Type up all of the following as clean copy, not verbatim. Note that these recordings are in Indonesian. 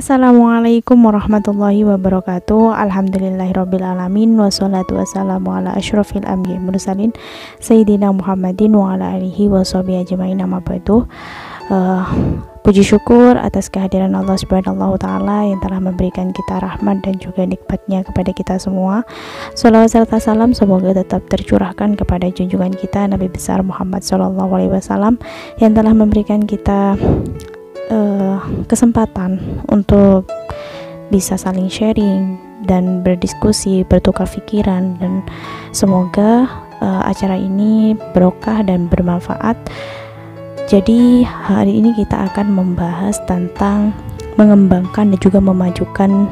Assalamualaikum warahmatullahi wabarakatuh. Alhamdulillahirrabbilalamin. Wassalatu wassalamu ala asyrafil anbiya'i mursalin Sayyidina Muhammadin wa ala alihi wa sahbihi ajma'in. Amma ba'du. Puji syukur atas kehadiran Allah Subhanahu wa taala yang telah memberikan kita rahmat dan juga nikmatnya kepada kita semua. Shalawat serta salam semoga tetap tercurahkan kepada junjungan kita Nabi besar Muhammad sallallahu alaihi wasallam yang telah memberikan kita kesempatan untuk bisa saling sharing dan berdiskusi, bertukar pikiran, dan semoga acara ini berkah dan bermanfaat. Jadi hari ini kita akan membahas tentang mengembangkan dan juga memajukan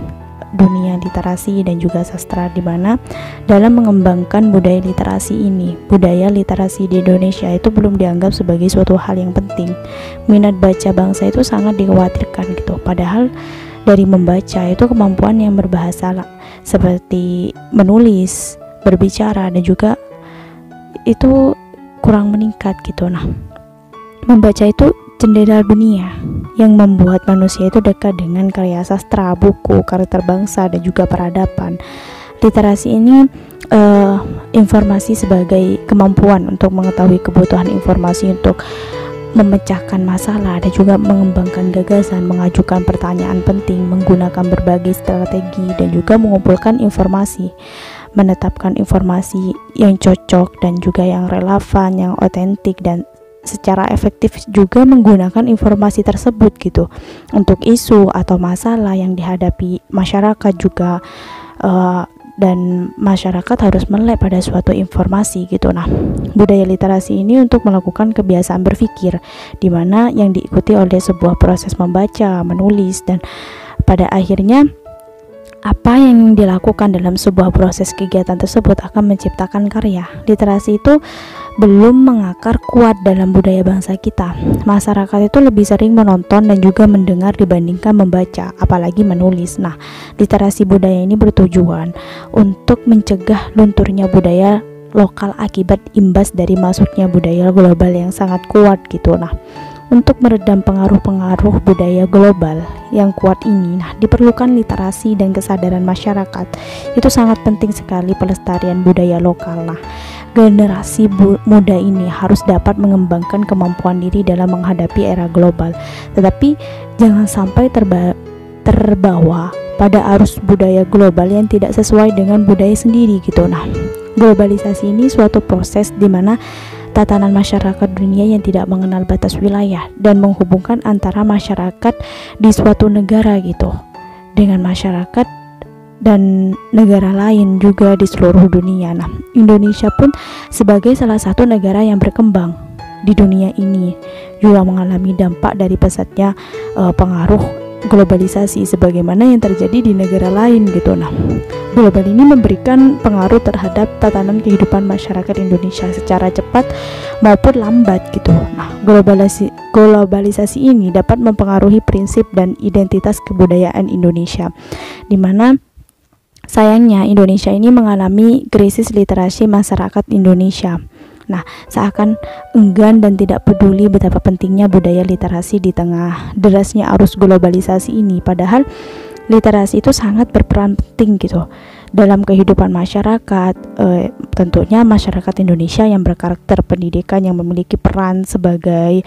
dunia literasi dan juga sastra, di mana dalam mengembangkan budaya literasi ini, budaya literasi di Indonesia itu belum dianggap sebagai suatu hal yang penting. Minat baca bangsa itu sangat dikhawatirkan gitu, padahal dari membaca itu kemampuan yang berbahasa seperti menulis, berbicara, dan juga itu kurang meningkat gitu. Nah, membaca itu jendela dunia yang membuat manusia itu dekat dengan karya sastra, buku, karakter bangsa, dan juga peradaban. Literasi ini informasi sebagai kemampuan untuk mengetahui kebutuhan informasi untuk memecahkan masalah dan juga mengembangkan gagasan, mengajukan pertanyaan penting, menggunakan berbagai strategi, dan juga mengumpulkan informasi, menetapkan informasi yang cocok dan juga yang relevan, yang otentik, dan secara efektif juga menggunakan informasi tersebut gitu untuk isu atau masalah yang dihadapi masyarakat juga, dan masyarakat harus melek pada suatu informasi gitu. Nah, budaya literasi ini untuk melakukan kebiasaan berpikir, di mana yang diikuti oleh sebuah proses membaca, menulis, dan pada akhirnya apa yang dilakukan dalam sebuah proses kegiatan tersebut akan menciptakan karya. Literasi itu belum mengakar kuat dalam budaya bangsa kita. Masyarakat itu lebih sering menonton dan juga mendengar dibandingkan membaca, apalagi menulis. Nah, literasi budaya ini bertujuan untuk mencegah lunturnya budaya lokal akibat imbas dari masuknya budaya global yang sangat kuat gitu. Nah, untuk meredam pengaruh-pengaruh budaya global yang kuat ini, nah, diperlukan literasi dan kesadaran masyarakat. Itu sangat penting sekali pelestarian budaya lokal. Nah, generasi muda ini harus dapat mengembangkan kemampuan diri dalam menghadapi era global, tetapi jangan sampai terbawa pada arus budaya global yang tidak sesuai dengan budaya sendiri gitu. Nah, globalisasi ini suatu proses di mana tatanan masyarakat dunia yang tidak mengenal batas wilayah dan menghubungkan antara masyarakat di suatu negara gitu dengan masyarakat dan negara lain juga di seluruh dunia. Nah, Indonesia pun sebagai salah satu negara yang berkembang di dunia ini juga mengalami dampak dari pesatnya pengaruh globalisasi sebagaimana yang terjadi di negara lain gitu. Nah, global ini memberikan pengaruh terhadap tatanan kehidupan masyarakat Indonesia secara cepat maupun lambat gitu. Nah, globalisasi ini dapat mempengaruhi prinsip dan identitas kebudayaan Indonesia, di mana sayangnya Indonesia ini mengalami krisis literasi masyarakat Indonesia. Nah, seakan enggan dan tidak peduli betapa pentingnya budaya literasi di tengah derasnya arus globalisasi ini. Padahal literasi itu sangat berperan penting gitu dalam kehidupan masyarakat, tentunya masyarakat Indonesia yang berkarakter pendidikan yang memiliki peran sebagai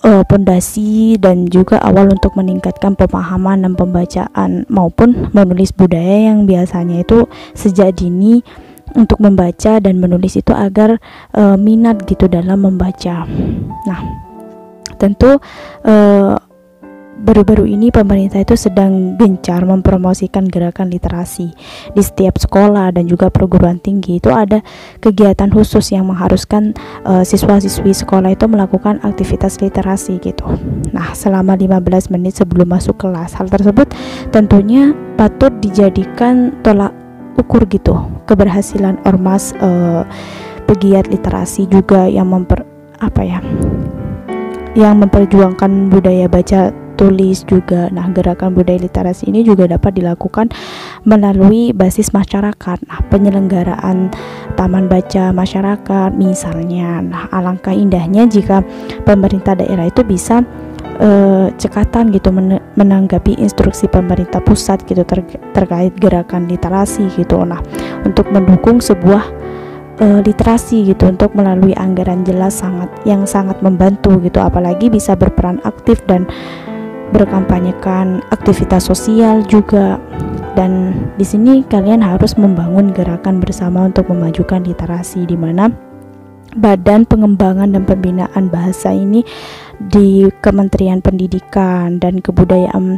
pondasi dan juga awal untuk meningkatkan pemahaman dan pembacaan maupun menulis budaya yang biasanya itu sejak dini untuk membaca dan menulis itu agar minat gitu dalam membaca. Nah, tentu baru-baru ini pemerintah itu sedang gencar mempromosikan gerakan literasi. Di setiap sekolah dan juga perguruan tinggi itu ada kegiatan khusus yang mengharuskan siswa-siswi sekolah itu melakukan aktivitas literasi gitu. Nah, selama 15 menit sebelum masuk kelas. Hal tersebut tentunya patut dijadikan tolak ukur gitu keberhasilan ormas pegiat literasi juga yang memperjuangkan budaya baca tulis juga. Nah, gerakan budaya literasi ini juga dapat dilakukan melalui basis masyarakat. Nah, penyelenggaraan taman baca masyarakat misalnya. Nah, alangkah indahnya jika pemerintah daerah itu bisa cekatan gitu menanggapi instruksi pemerintah pusat gitu terkait gerakan literasi gitu. Nah, untuk mendukung sebuah literasi gitu untuk melalui anggaran jelas yang sangat membantu gitu, apalagi bisa berperan aktif dan berkampanyekan aktivitas sosial juga. Dan di sini kalian harus membangun gerakan bersama untuk memajukan literasi, di mana Badan Pengembangan dan Pembinaan Bahasa ini di Kementerian Pendidikan dan Kebudayaan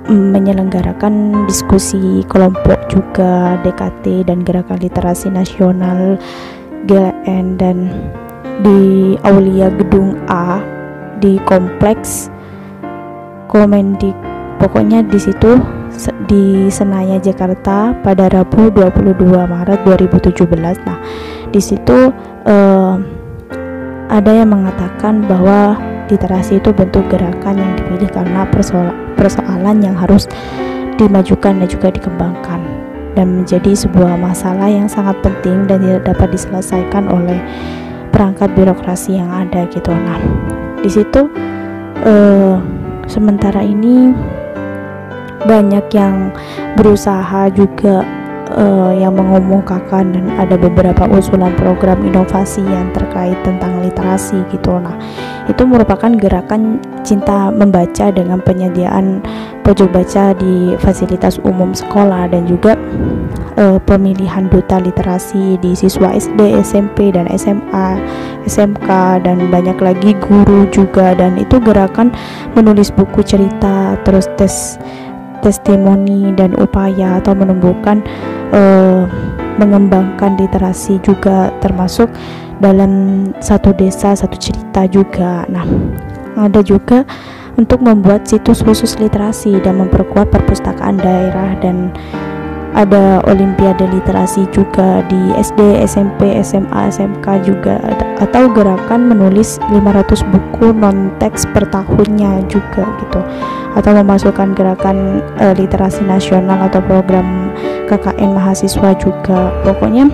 menyelenggarakan diskusi kelompok juga, DKT dan Gerakan Literasi Nasional GLN, dan di Aulia Gedung A di Kompleks Komendik, pokoknya di situ di Senayan Jakarta pada Rabu 22 Maret 2017. Nah, di situ ada yang mengatakan bahwa literasi itu bentuk gerakan yang dipilih karena persoalan yang harus dimajukan dan juga dikembangkan, dan menjadi sebuah masalah yang sangat penting dan tidak dapat diselesaikan oleh perangkat birokrasi yang ada gitu. Nah, di situ sementara ini banyak yang berusaha juga yang mengemukakan, dan ada beberapa usulan program inovasi yang terkait tentang literasi gitu. Nah, itu merupakan gerakan cinta membaca dengan penyediaan pojok baca di fasilitas umum sekolah, dan juga pemilihan duta literasi di siswa SD, SMP, dan SMA, SMK, dan banyak lagi guru juga. Dan itu gerakan menulis buku cerita, terus testimoni dan upaya atau menumbuhkan mengembangkan literasi juga, termasuk dalam satu desa satu cerita juga. Nah, ada juga untuk membuat situs khusus literasi dan memperkuat perpustakaan daerah, dan ada olimpiade literasi juga di SD, SMP, SMA, SMK juga, atau gerakan menulis 500 buku non teks per tahunnya juga gitu, atau memasukkan gerakan literasi nasional atau program KKN mahasiswa juga. Pokoknya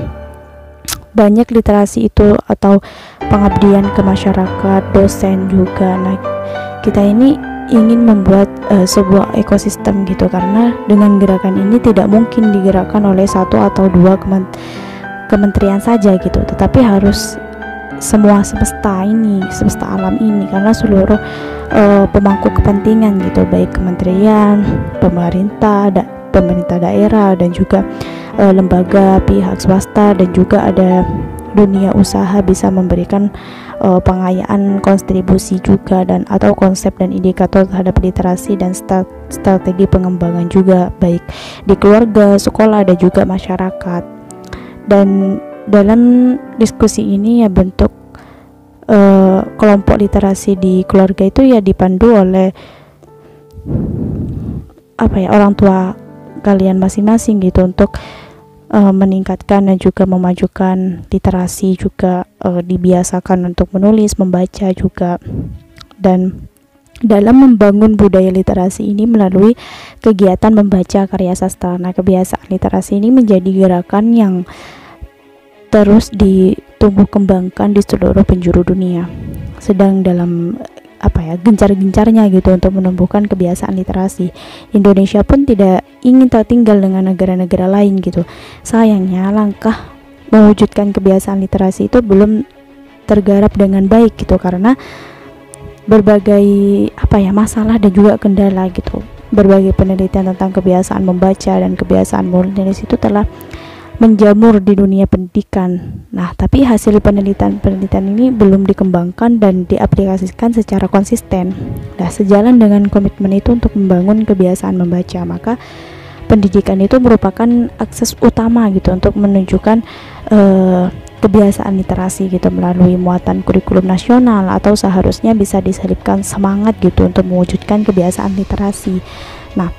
banyak literasi itu, atau pengabdian ke masyarakat, dosen juga. Nah, kita ini ingin membuat sebuah ekosistem gitu, karena dengan gerakan ini tidak mungkin digerakkan oleh satu atau dua kementerian saja gitu, tetapi harus semua semesta alam ini, karena seluruh pemangku kepentingan gitu, baik kementerian, pemerintah daerah, dan juga lembaga pihak swasta, dan juga ada dunia usaha bisa memberikan pengayaan kontribusi juga, dan atau konsep dan indikator terhadap literasi dan strategi pengembangan juga, baik di keluarga, sekolah, dan juga masyarakat. Dan dalam diskusi ini ya bentuk kelompok literasi di keluarga itu ya dipandu oleh orang tua kalian masing-masing gitu, untuk meningkatkan dan juga memajukan literasi juga, dibiasakan untuk menulis, membaca juga. Dan dalam membangun budaya literasi ini melalui kegiatan membaca karya sastra. Nah, kebiasaan literasi ini menjadi gerakan yang terus ditumbuh kembangkan di seluruh penjuru dunia, sedang dalam gencar-gencarnya gitu untuk menumbuhkan kebiasaan literasi. Indonesia pun tidak ingin tertinggal dengan negara-negara lain gitu. Sayangnya langkah mewujudkan kebiasaan literasi itu belum tergarap dengan baik gitu, karena berbagai masalah dan juga kendala gitu. Berbagai penelitian tentang kebiasaan membaca dan kebiasaan menulis itu telah menjamur di dunia pendidikan. Nah, tapi hasil penelitian ini belum dikembangkan dan diaplikasikan secara konsisten. Nah, sejalan dengan komitmen itu untuk membangun kebiasaan membaca, maka pendidikan itu merupakan akses utama gitu untuk menunjukkan kebiasaan literasi gitu melalui muatan kurikulum nasional, atau seharusnya bisa diselipkan semangat gitu untuk mewujudkan kebiasaan literasi. Nah,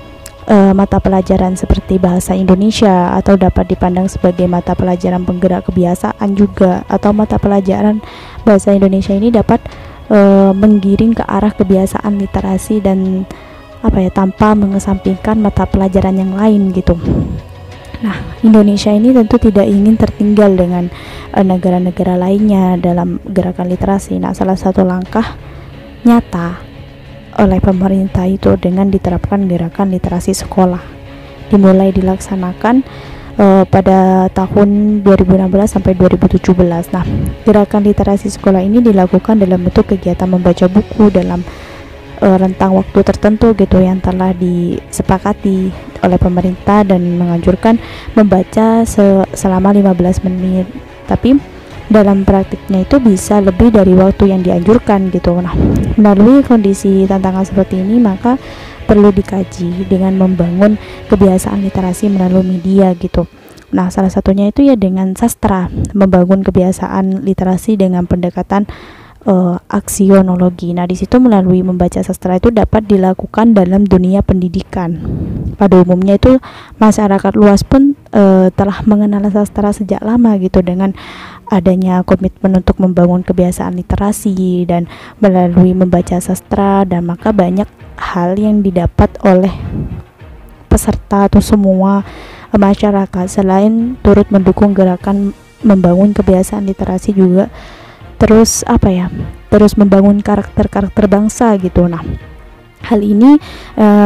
mata pelajaran seperti bahasa Indonesia atau dapat dipandang sebagai mata pelajaran penggerak kebiasaan juga, atau mata pelajaran bahasa Indonesia ini dapat menggiring ke arah kebiasaan literasi dan tanpa mengesampingkan mata pelajaran yang lain gitu. Nah, Indonesia ini tentu tidak ingin tertinggal dengan negara-negara lainnya dalam gerakan literasi. Nah, salah satu langkah nyata oleh pemerintah itu dengan diterapkan gerakan literasi sekolah. Dimulai dilaksanakan pada tahun 2016 sampai 2017. Nah, gerakan literasi sekolah ini dilakukan dalam bentuk kegiatan membaca buku dalam rentang waktu tertentu gitu yang telah disepakati oleh pemerintah dan menganjurkan membaca selama 15 menit. Tapi dalam praktiknya itu bisa lebih dari waktu yang dianjurkan gitu. Nah, melalui kondisi tantangan seperti ini maka perlu dikaji dengan membangun kebiasaan literasi melalui media gitu. Nah, salah satunya itu ya dengan sastra, membangun kebiasaan literasi dengan pendekatan aksionologi. Nah, di situ melalui membaca sastra itu dapat dilakukan dalam dunia pendidikan. Pada umumnya itu masyarakat luas pun telah mengenal sastra sejak lama gitu, dengan adanya komitmen untuk membangun kebiasaan literasi dan melalui membaca sastra, dan maka banyak hal yang didapat oleh peserta atau semua masyarakat selain turut mendukung gerakan membangun kebiasaan literasi juga terus membangun karakter bangsa gitu. Nah, hal ini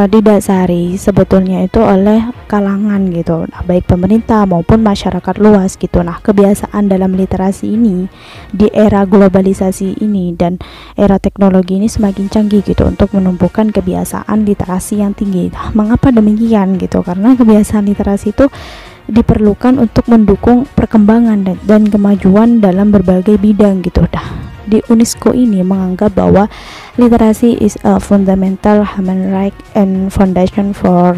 didasari sebetulnya itu oleh kalangan gitu, nah, baik pemerintah maupun masyarakat luas gitu. Nah, kebiasaan dalam literasi ini di era globalisasi ini dan era teknologi ini semakin canggih gitu untuk menumbuhkan kebiasaan literasi yang tinggi. Nah, mengapa demikian gitu? Karena kebiasaan literasi itu diperlukan untuk mendukung perkembangan dan kemajuan dalam berbagai bidang gitu. Di UNESCO ini menganggap bahwa literasi is a fundamental human right and foundation for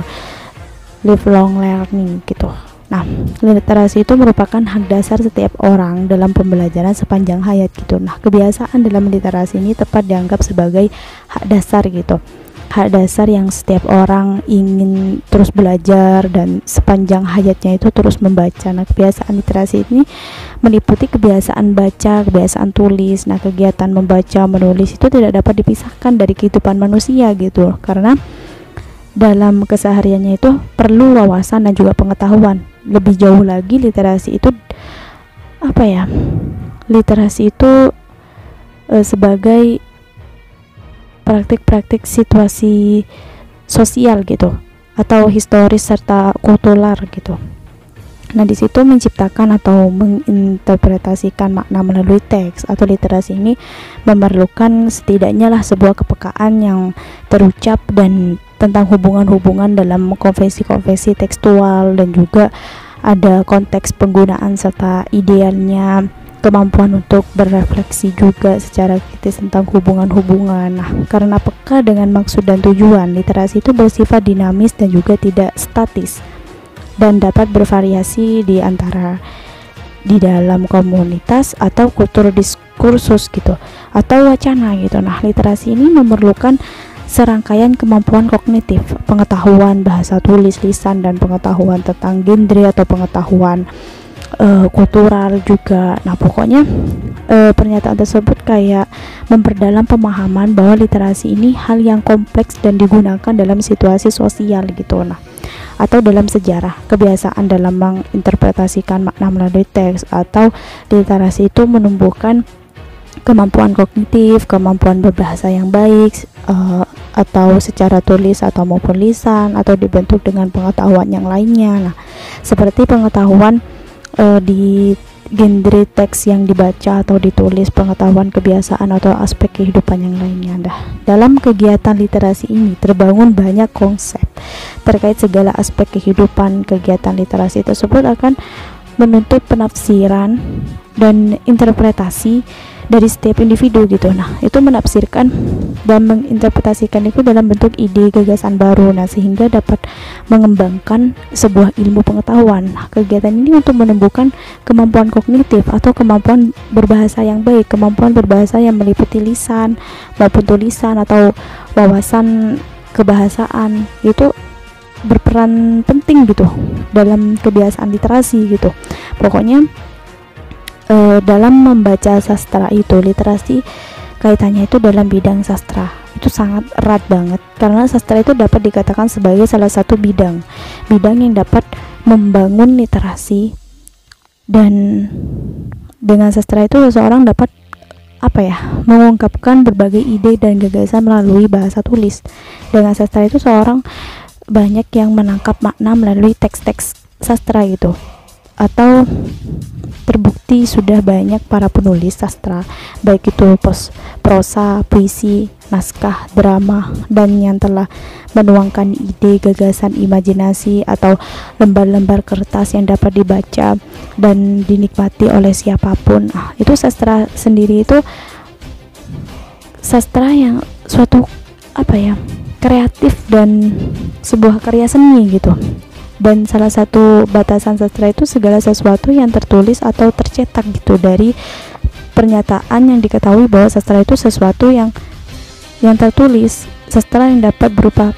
lifelong learning gitu. Nah, literasi itu merupakan hak dasar setiap orang dalam pembelajaran sepanjang hayat gitu. Nah, kebiasaan dalam literasi ini tepat dianggap sebagai hak dasar gitu. Hak dasar yang setiap orang ingin terus belajar dan sepanjang hayatnya itu terus membaca. Nah, kebiasaan literasi ini meliputi kebiasaan baca, kebiasaan tulis. Nah, kegiatan membaca, menulis itu tidak dapat dipisahkan dari kehidupan manusia gitu, karena dalam kesehariannya itu perlu wawasan dan juga pengetahuan. Lebih jauh lagi, literasi itu literasi itu sebagai praktik-praktik situasi sosial gitu, atau historis serta kultural gitu. Nah, di situ menciptakan atau menginterpretasikan makna melalui teks atau literasi ini memerlukan setidaknya lah sebuah kepekaan yang terucap dan tentang hubungan-hubungan dalam konvensi-konvensi tekstual, dan juga ada konteks penggunaan serta idealnya, kemampuan untuk berefleksi juga secara kritis tentang hubungan-hubungan. Nah, karena peka dengan maksud dan tujuan, literasi itu bersifat dinamis dan juga tidak statis, dan dapat bervariasi di dalam komunitas atau kultur diskursus gitu, atau wacana gitu. Nah, literasi ini memerlukan serangkaian kemampuan kognitif, pengetahuan bahasa tulis, lisan, dan pengetahuan tentang genre atau pengetahuan kultural juga. Nah, pokoknya pernyataan tersebut kayak memperdalam pemahaman bahwa literasi ini hal yang kompleks dan digunakan dalam situasi sosial gitu. Nah, atau dalam sejarah, kebiasaan dalam menginterpretasikan makna melalui teks atau literasi itu menumbuhkan kemampuan kognitif, kemampuan berbahasa yang baik, atau secara tulis atau maupun lisan, atau dibentuk dengan pengetahuan yang lainnya. Nah, seperti pengetahuan di genre teks yang dibaca atau ditulis, pengetahuan kebiasaan atau aspek kehidupan yang lainnya. Dalam kegiatan literasi ini terbangun banyak konsep terkait segala aspek kehidupan. Kegiatan literasi tersebut akan menuntut penafsiran dan interpretasi dari setiap individu gitu. Nah, itu menafsirkan dan menginterpretasikan itu dalam bentuk ide gagasan baru, nah sehingga dapat mengembangkan sebuah ilmu pengetahuan. Nah, kegiatan ini untuk menumbuhkan kemampuan kognitif atau kemampuan berbahasa yang baik, kemampuan berbahasa yang meliputi lisan maupun tulisan atau wawasan kebahasaan, itu berperan penting gitu dalam kebiasaan literasi gitu. Pokoknya dalam membaca sastra itu, literasi kaitannya itu dalam bidang sastra itu sangat erat banget, karena sastra itu dapat dikatakan sebagai salah satu bidang yang dapat membangun literasi, dan dengan sastra itu seseorang dapat mengungkapkan berbagai ide dan gagasan melalui bahasa tulis. Dengan sastra itu seorang banyak yang menangkap makna melalui teks-teks sastra gitu, atau terbukti sudah banyak para penulis sastra, baik itu prosa, puisi, naskah, drama, dan yang telah menuangkan ide, gagasan, imajinasi, atau lembar-lembar kertas yang dapat dibaca dan dinikmati oleh siapapun. Itu sastra sendiri itu sastra yang suatu kreatif dan sebuah karya seni gitu. Dan salah satu batasan sastra itu segala sesuatu yang tertulis atau tercetak gitu, dari pernyataan yang diketahui bahwa sastra itu sesuatu yang tertulis. Sastra yang dapat berupa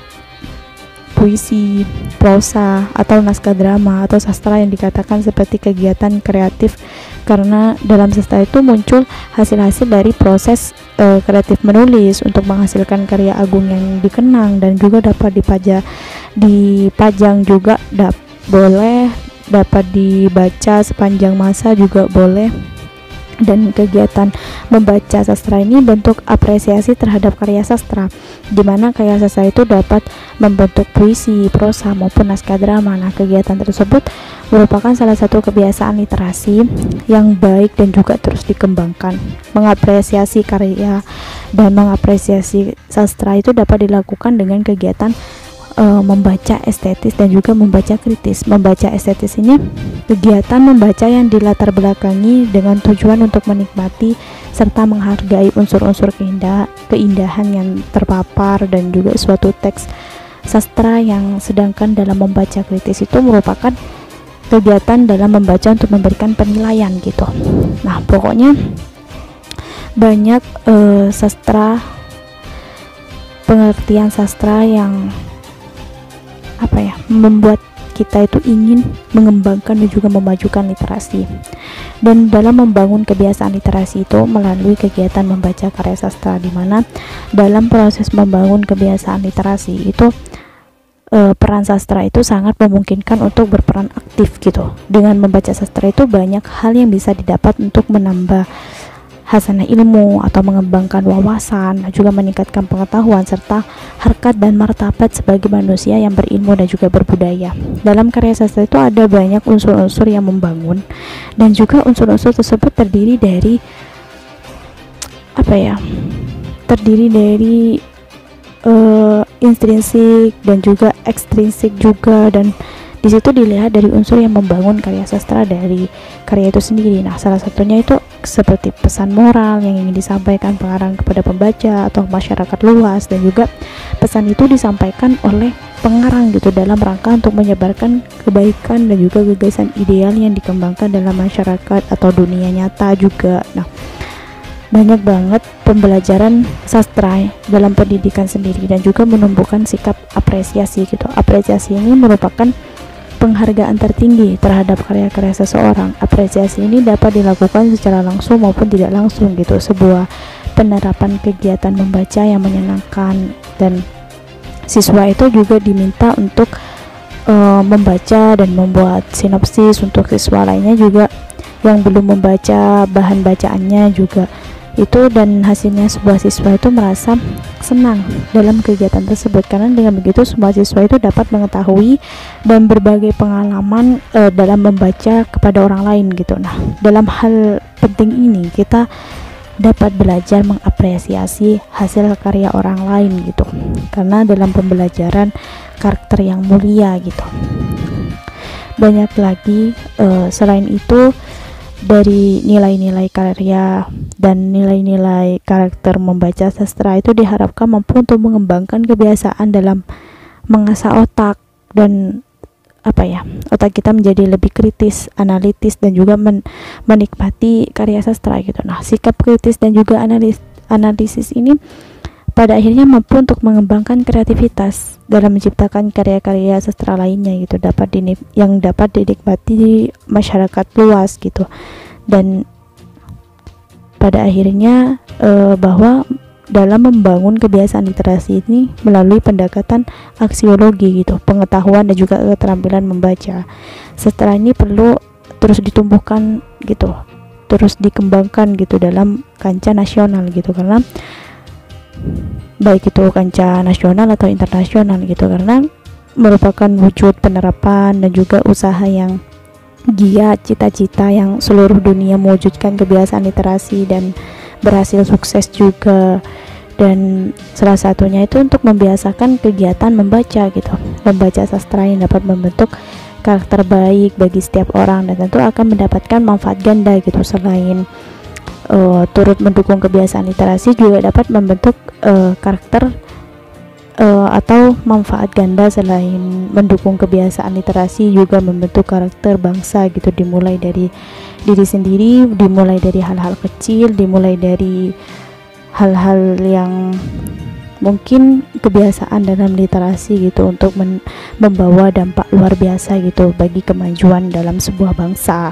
puisi, prosa, atau naskah drama, atau sastra yang dikatakan seperti kegiatan kreatif, karena dalam sastra itu muncul hasil-hasil dari proses kreatif menulis untuk menghasilkan karya agung yang dikenang, dan juga dapat dipajang juga boleh, dapat dibaca sepanjang masa juga boleh. Dan kegiatan membaca sastra ini bentuk apresiasi terhadap karya sastra, di mana karya sastra itu dapat membentuk puisi, prosa, maupun naskah drama. Nah, kegiatan tersebut merupakan salah satu kebiasaan literasi yang baik dan juga terus dikembangkan. Mengapresiasi karya dan mengapresiasi sastra itu dapat dilakukan dengan kegiatan membaca estetis dan juga membaca kritis. Membaca estetis ini kegiatan membaca yang dilatar belakangi dengan tujuan untuk menikmati serta menghargai unsur-unsur keindahan yang terpapar dan juga suatu teks sastra yang, sedangkan dalam membaca kritis itu merupakan kegiatan dalam membaca untuk memberikan penilaian gitu. Nah, pokoknya banyak pengertian sastra yang membuat kita itu ingin mengembangkan dan juga memajukan literasi. Dan dalam membangun kebiasaan literasi itu melalui kegiatan membaca karya sastra, di mana dalam proses membangun kebiasaan literasi itu peran sastra itu sangat memungkinkan untuk berperan aktif gitu. Dengan membaca sastra itu banyak hal yang bisa didapat untuk menambah hasanah ilmu atau mengembangkan wawasan, juga meningkatkan pengetahuan serta harkat dan martabat sebagai manusia yang berilmu dan juga berbudaya. Dalam karya sastra itu ada banyak unsur-unsur yang membangun, dan juga unsur-unsur tersebut terdiri dari intrinsik dan juga ekstrinsik juga, dan di situ dilihat dari unsur yang membangun karya sastra dari karya itu sendiri. Nah, salah satunya itu seperti pesan moral yang ingin disampaikan pengarang kepada pembaca atau masyarakat luas, dan juga pesan itu disampaikan oleh pengarang gitu dalam rangka untuk menyebarkan kebaikan dan juga gagasan ideal yang dikembangkan dalam masyarakat atau dunia nyata juga. Nah, banyak banget pembelajaran sastra dalam pendidikan sendiri, dan juga menumbuhkan sikap apresiasi gitu. Apresiasi ini merupakan penghargaan tertinggi terhadap karya-karya seseorang. Apresiasi ini dapat dilakukan secara langsung maupun tidak langsung gitu. Sebuah penerapan kegiatan membaca yang menyenangkan, dan siswa itu juga diminta untuk membaca dan membuat sinopsis. Untuk siswa lainnya juga yang belum membaca bahan bacaannya juga itu, dan hasilnya sebuah siswa itu merasa senang dalam kegiatan tersebut, karena dengan begitu semua siswa itu dapat mengetahui dan berbagai pengalaman dalam membaca kepada orang lain gitu. Nah, dalam hal penting ini kita dapat belajar mengapresiasi hasil karya orang lain gitu, karena dalam pembelajaran karakter yang mulia gitu. Banyak lagi selain itu, dari nilai-nilai karya dan nilai-nilai karakter membaca sastra itu diharapkan mampu untuk mengembangkan kebiasaan dalam mengasah otak, dan otak kita menjadi lebih kritis, analitis, dan juga menikmati karya sastra gitu. Nah, sikap kritis dan juga analisis ini pada akhirnya mampu untuk mengembangkan kreativitas dalam menciptakan karya-karya sastra lainnya gitu, yang dapat dinikmati masyarakat luas gitu. Dan pada akhirnya bahwa dalam membangun kebiasaan literasi ini melalui pendekatan aksiologi gitu, pengetahuan dan juga keterampilan membaca, sastra ini perlu terus ditumbuhkan gitu, terus dikembangkan gitu dalam kancah nasional gitu, karena baik itu kancah nasional atau internasional gitu, karena merupakan wujud penerapan dan juga usaha yang giat, cita-cita yang seluruh dunia mewujudkan kebiasaan literasi dan berhasil sukses juga. Dan salah satunya itu untuk membiasakan kegiatan membaca gitu, membaca sastra yang dapat membentuk karakter baik bagi setiap orang, dan tentu akan mendapatkan manfaat ganda gitu. Selain turut mendukung kebiasaan literasi, juga dapat membentuk karakter atau manfaat ganda. Selain mendukung kebiasaan literasi, juga membentuk karakter bangsa gitu, dimulai dari diri sendiri, dimulai dari hal-hal kecil, dimulai dari hal-hal yang mungkin kebiasaan dalam literasi gitu, untuk membawa dampak luar biasa gitu bagi kemajuan dalam sebuah bangsa.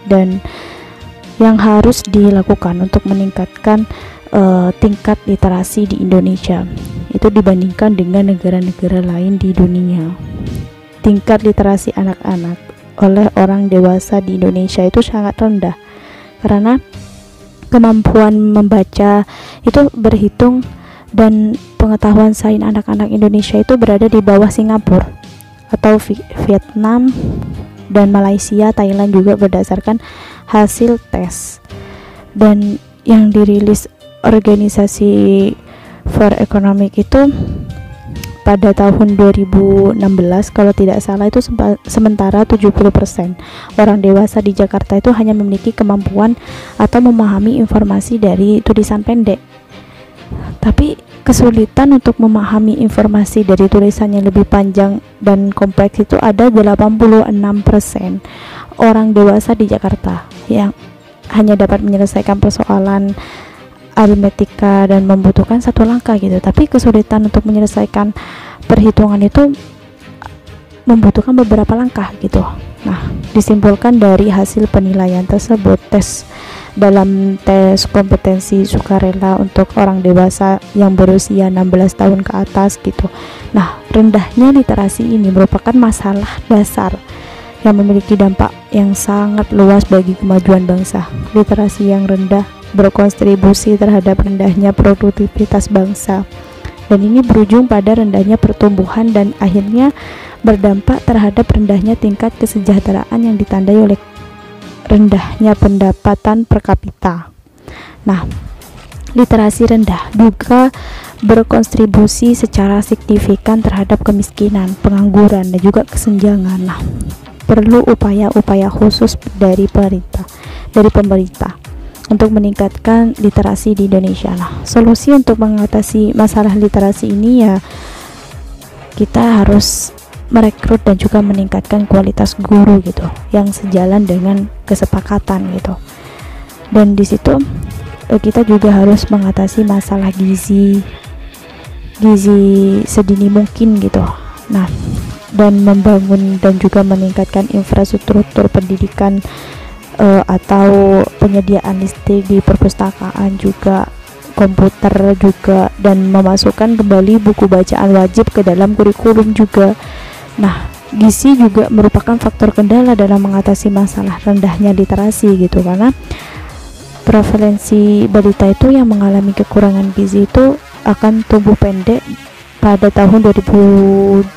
Dan yang harus dilakukan untuk meningkatkan tingkat literasi di Indonesia itu dibandingkan dengan negara-negara lain di dunia, tingkat literasi anak-anak oleh orang dewasa di Indonesia itu sangat rendah, karena kemampuan membaca itu berhitung dan pengetahuan sains anak-anak Indonesia itu berada di bawah Singapura atau Vietnam dan Malaysia, Thailand juga, berdasarkan hasil tes dan yang dirilis organisasi for Economic itu pada tahun 2016 kalau tidak salah, itu sementara 70% orang dewasa di Jakarta itu hanya memiliki kemampuan atau memahami informasi dari tulisan pendek. Tapi kesulitan untuk memahami informasi dari tulisan yang lebih panjang dan kompleks itu ada 86% orang dewasa di Jakarta yang hanya dapat menyelesaikan persoalan aritmetika dan membutuhkan satu langkah gitu, tapi kesulitan untuk menyelesaikan perhitungan itu membutuhkan beberapa langkah gitu. Nah, disimpulkan dari hasil penilaian tersebut, dalam tes kompetensi sukarela untuk orang dewasa yang berusia 16 tahun ke atas gitu. Nah, rendahnya literasi ini merupakan masalah dasar yang memiliki dampak yang sangat luas bagi kemajuan bangsa. Literasi yang rendah berkontribusi terhadap rendahnya produktivitas bangsa, dan ini berujung pada rendahnya pertumbuhan dan akhirnya berdampak terhadap rendahnya tingkat kesejahteraan yang ditandai oleh rendahnya pendapatan per kapita. Nah, literasi rendah juga berkontribusi secara signifikan terhadap kemiskinan, pengangguran, dan juga kesenjangan. Nah, perlu upaya-upaya khusus dari pemerintah untuk meningkatkan literasi di Indonesia. Nah, solusi untuk mengatasi masalah literasi ini ya kita harus merekrut dan juga meningkatkan kualitas guru gitu, yang sejalan dengan kesepakatan gitu. Dan di situ kita juga harus mengatasi masalah gizi sedini mungkin gitu. Nah, dan membangun dan juga meningkatkan infrastruktur pendidikan atau penyediaan listrik di perpustakaan, juga komputer juga, dan memasukkan kembali buku bacaan wajib ke dalam kurikulum juga. Nah, gizi juga merupakan faktor kendala dalam mengatasi masalah rendahnya literasi gitu, karena prevalensi balita itu yang mengalami kekurangan gizi itu akan tumbuh pendek pada tahun 2010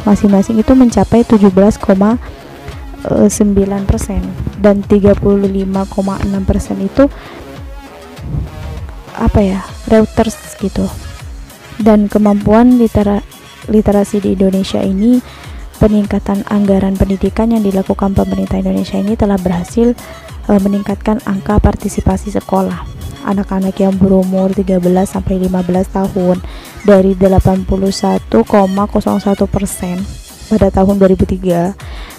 masing-masing itu mencapai 17,9% dan 35,6% itu Reuters gitu. Dan kemampuan literasi di Indonesia ini, peningkatan anggaran pendidikan yang dilakukan pemerintah Indonesia ini telah berhasil meningkatkan angka partisipasi sekolah anak-anak yang berumur 13 sampai 15 tahun dari 81,01% pada tahun 2003.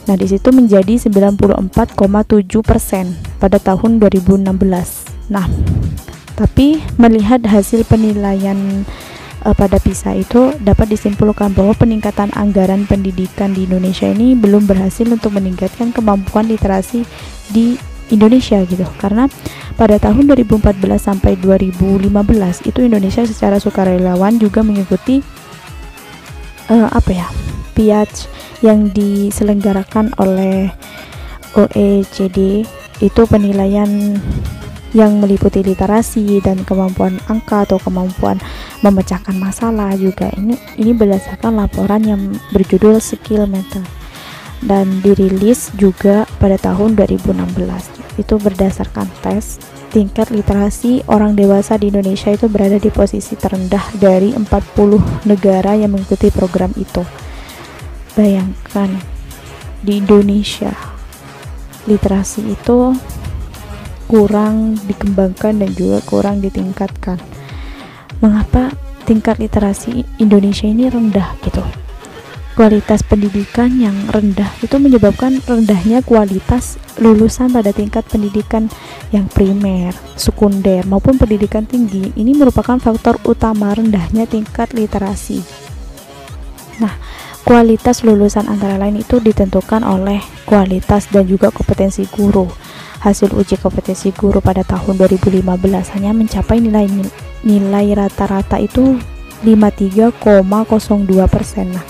Nah, di situ menjadi 94,7% pada tahun 2016. Nah, tapi melihat hasil penilaian pada PISA itu dapat disimpulkan bahwa peningkatan anggaran pendidikan di Indonesia ini belum berhasil untuk meningkatkan kemampuan literasi di Indonesia gitu, karena pada tahun 2014 sampai 2015 itu Indonesia secara sukarelawan juga mengikuti PIAJ yang diselenggarakan oleh OECD itu penilaian yang meliputi literasi dan kemampuan angka atau kemampuan memecahkan masalah juga. Ini berdasarkan laporan yang berjudul Skillmeter dan dirilis juga pada tahun 2016. Itu berdasarkan tes tingkat literasi orang dewasa di Indonesia itu berada di posisi terendah dari 40 negara yang mengikuti program itu. Bayangkan di Indonesia literasi itu kurang dikembangkan dan juga kurang ditingkatkan. Mengapa tingkat literasi Indonesia ini rendah gitu? Kualitas pendidikan yang rendah itu menyebabkan rendahnya kualitas lulusan pada tingkat pendidikan yang primer, sekunder maupun pendidikan tinggi. Ini merupakan faktor utama rendahnya tingkat literasi. Nah, kualitas lulusan antara lain itu ditentukan oleh kualitas dan juga kompetensi guru. Hasil uji kompetensi guru pada tahun 2015 hanya mencapai nilai rata-rata itu 53,02%. Nah,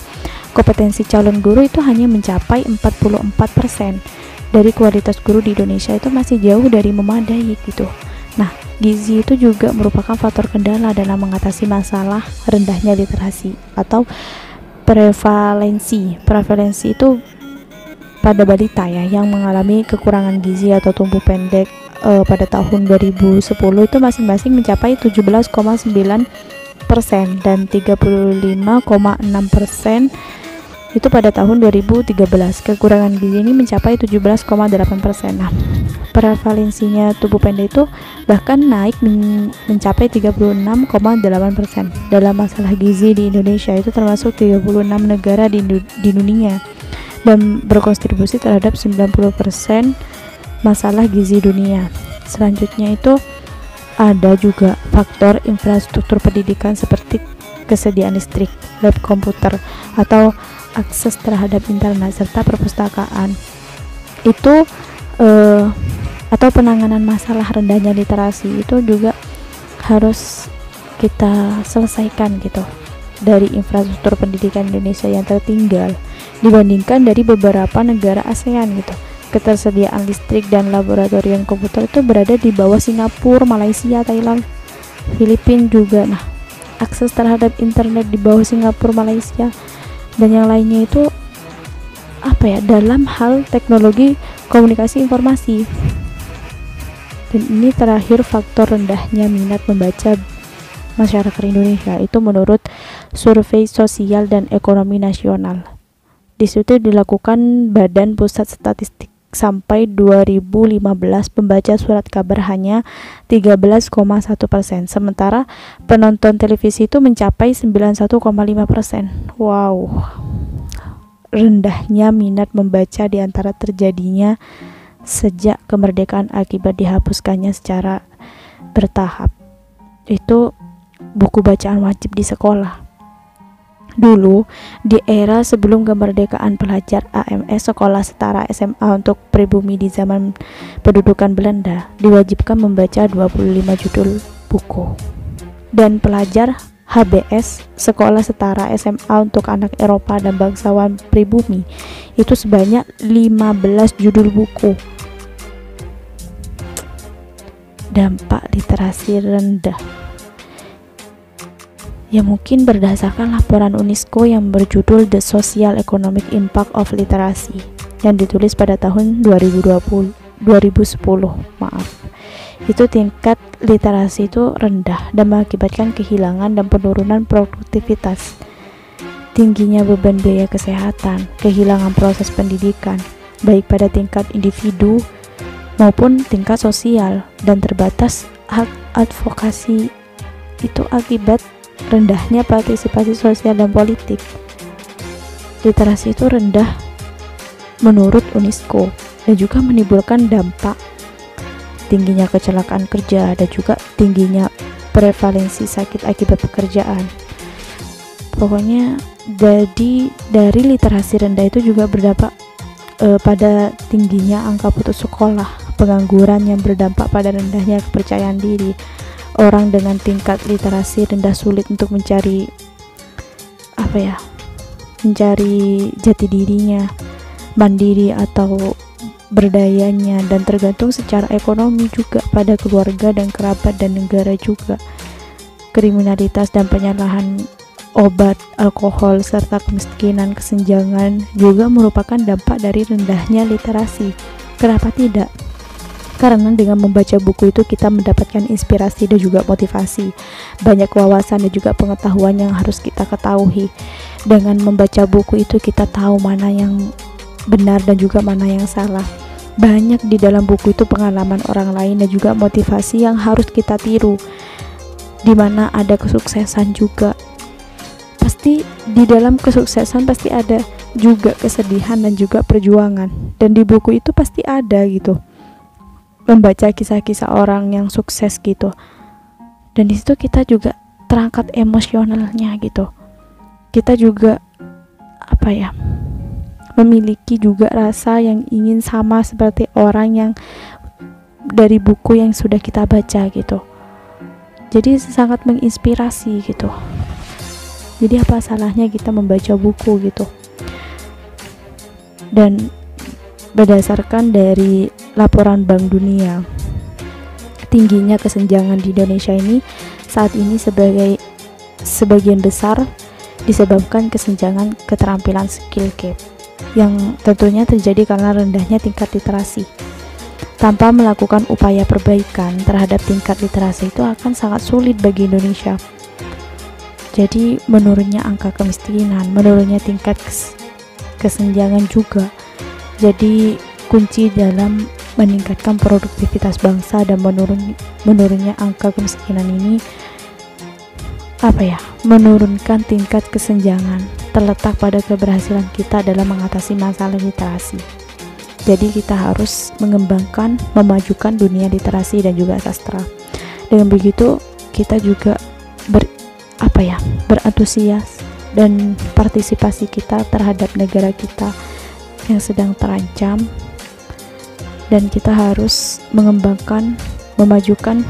kompetensi calon guru itu hanya mencapai 44%. Dari kualitas guru di Indonesia itu masih jauh dari memadai gitu. Nah, gizi itu juga merupakan faktor kendala dalam mengatasi masalah rendahnya literasi atau prevalensi. Prevalensi itu pada balita ya yang mengalami kekurangan gizi atau tumbuh pendek pada tahun 2010 itu masing-masing mencapai 17,9% dan 35,6% itu pada tahun 2013. Kekurangan gizi ini mencapai 17,8%. Nah, prevalensinya tubuh pendek itu bahkan naik mencapai 36,8%. Dalam masalah gizi di Indonesia itu termasuk 36 negara di dunia dan berkontribusi terhadap 90% masalah gizi dunia. Selanjutnya itu ada juga faktor infrastruktur pendidikan seperti kesediaan listrik, lab komputer, atau akses terhadap internet serta perpustakaan. Itu atau penanganan masalah rendahnya literasi itu juga harus kita selesaikan gitu. Dari infrastruktur pendidikan Indonesia yang tertinggal dibandingkan dari beberapa negara ASEAN gitu. Ketersediaan listrik dan laboratorium komputer itu berada di bawah Singapura, Malaysia, Thailand, Filipina juga. Nah, akses terhadap internet di bawah Singapura, Malaysia dan yang lainnya itu dalam hal teknologi komunikasi informasi. Dan ini terakhir faktor rendahnya minat membaca masyarakat Indonesia itu menurut Survei Sosial dan Ekonomi Nasional. Di situ dilakukan Badan Pusat Statistik. Sampai 2015 pembaca surat kabar hanya 13,1%, sementara penonton televisi itu mencapai 91,5%. Wow, rendahnya minat membaca diantara terjadinya sejak kemerdekaan akibat dihapuskannya secara bertahap. Itu buku bacaan wajib di sekolah. Dulu, di era sebelum kemerdekaan, pelajar AMS Sekolah Setara SMA untuk pribumi di zaman pendudukan Belanda diwajibkan membaca 25 judul buku. Dan pelajar HBS Sekolah Setara SMA untuk anak Eropa dan bangsawan pribumi itu sebanyak 15 judul buku. Dampak literasi rendah ya mungkin berdasarkan laporan UNESCO yang berjudul The Social Economic Impact of Literacy yang ditulis pada tahun 2010. Itu tingkat literasi itu rendah dan mengakibatkan kehilangan dan penurunan produktivitas, tingginya beban biaya kesehatan, kehilangan proses pendidikan baik pada tingkat individu maupun tingkat sosial, dan terbatas hak advokasi itu akibat rendahnya partisipasi sosial dan politik. Literasi itu rendah menurut UNESCO dan juga menimbulkan dampak tingginya kecelakaan kerja dan juga tingginya prevalensi sakit akibat pekerjaan. Pokoknya dari literasi rendah itu juga berdampak pada tingginya angka putus sekolah, pengangguran yang berdampak pada rendahnya kepercayaan diri. Orang dengan tingkat literasi rendah sulit untuk mencari jati dirinya, mandiri atau berdayanya, dan tergantung secara ekonomi juga pada keluarga dan kerabat dan negara juga. Kriminalitas dan penyalahan obat, alkohol, serta kemiskinan, kesenjangan juga merupakan dampak dari rendahnya literasi. Kenapa tidak? Karena dengan membaca buku itu kita mendapatkan inspirasi dan juga motivasi, banyak wawasan dan juga pengetahuan yang harus kita ketahui. Dengan membaca buku itu kita tahu mana yang benar dan juga mana yang salah. Banyak di dalam buku itu pengalaman orang lain dan juga motivasi yang harus kita tiru, dimana ada kesuksesan juga. Pasti di dalam kesuksesan pasti ada juga kesedihan dan juga perjuangan, dan di buku itu pasti ada gitu, membaca kisah-kisah orang yang sukses gitu, dan disitu kita juga terangkat emosionalnya gitu. Kita juga memiliki juga rasa yang ingin sama seperti orang yang dari buku yang sudah kita baca gitu. Jadi sangat menginspirasi gitu. Jadi apa salahnya kita membaca buku gitu. Dan berdasarkan dari laporan Bank Dunia, tingginya kesenjangan di Indonesia ini saat ini sebagian besar disebabkan kesenjangan keterampilan skill gap, yang tentunya terjadi karena rendahnya tingkat literasi. Tanpa melakukan upaya perbaikan terhadap tingkat literasi itu akan sangat sulit bagi Indonesia. Jadi menurunnya angka kemiskinan, menurunnya tingkat kesenjangan juga jadi kunci dalam meningkatkan produktivitas bangsa, dan menurunnya angka kemiskinan ini menurunkan tingkat kesenjangan terletak pada keberhasilan kita dalam mengatasi masalah literasi. Jadi kita harus mengembangkan, memajukan dunia literasi dan juga sastra. Dengan begitu kita juga berantusias dan partisipasi kita terhadap negara kita yang sedang terancam, dan kita harus mengembangkan, memajukan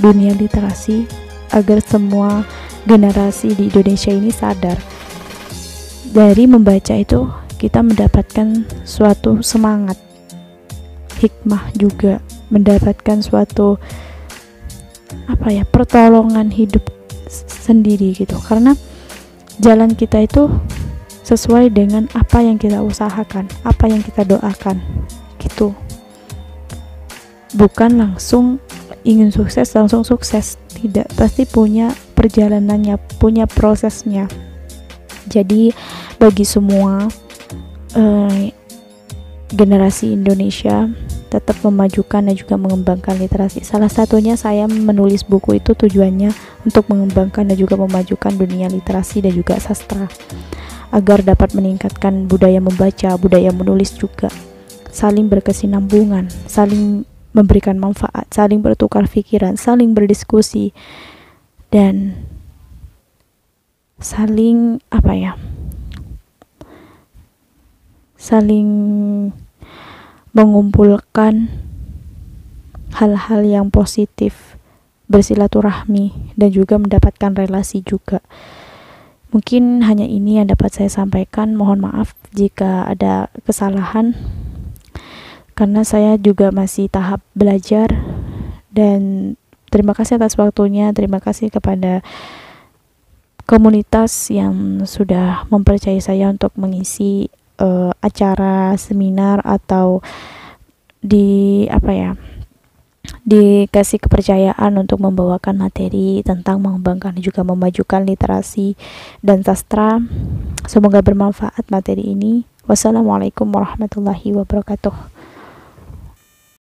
dunia literasi agar semua generasi di Indonesia ini sadar. Dari membaca itu kita mendapatkan suatu semangat, hikmah juga, mendapatkan suatu pertolongan hidup sendiri gitu, karena jalan kita itu sesuai dengan apa yang kita usahakan, apa yang kita doakan gitu. Bukan langsung ingin sukses langsung sukses, tidak, pasti punya perjalanannya, punya prosesnya. Jadi bagi semua generasi Indonesia tetap memajukan dan juga mengembangkan literasi. Salah satunya saya menulis buku itu tujuannya untuk mengembangkan dan juga memajukan dunia literasi dan juga sastra, agar dapat meningkatkan budaya membaca, budaya menulis juga, saling berkesinambungan, saling memberikan manfaat, saling bertukar pikiran, saling berdiskusi, dan saling saling mengumpulkan hal-hal yang positif, bersilaturahmi, dan juga mendapatkan relasi juga. Mungkin hanya ini yang dapat saya sampaikan. Mohon maaf jika ada kesalahan, karena saya juga masih tahap belajar. Dan terima kasih atas waktunya, terima kasih kepada komunitas yang sudah mempercayai saya untuk mengisi acara seminar atau dikasih kepercayaan untuk membawakan materi tentang mengembangkan juga memajukan literasi dan sastra. Semoga bermanfaat materi ini. Wassalamualaikum warahmatullahi wabarakatuh.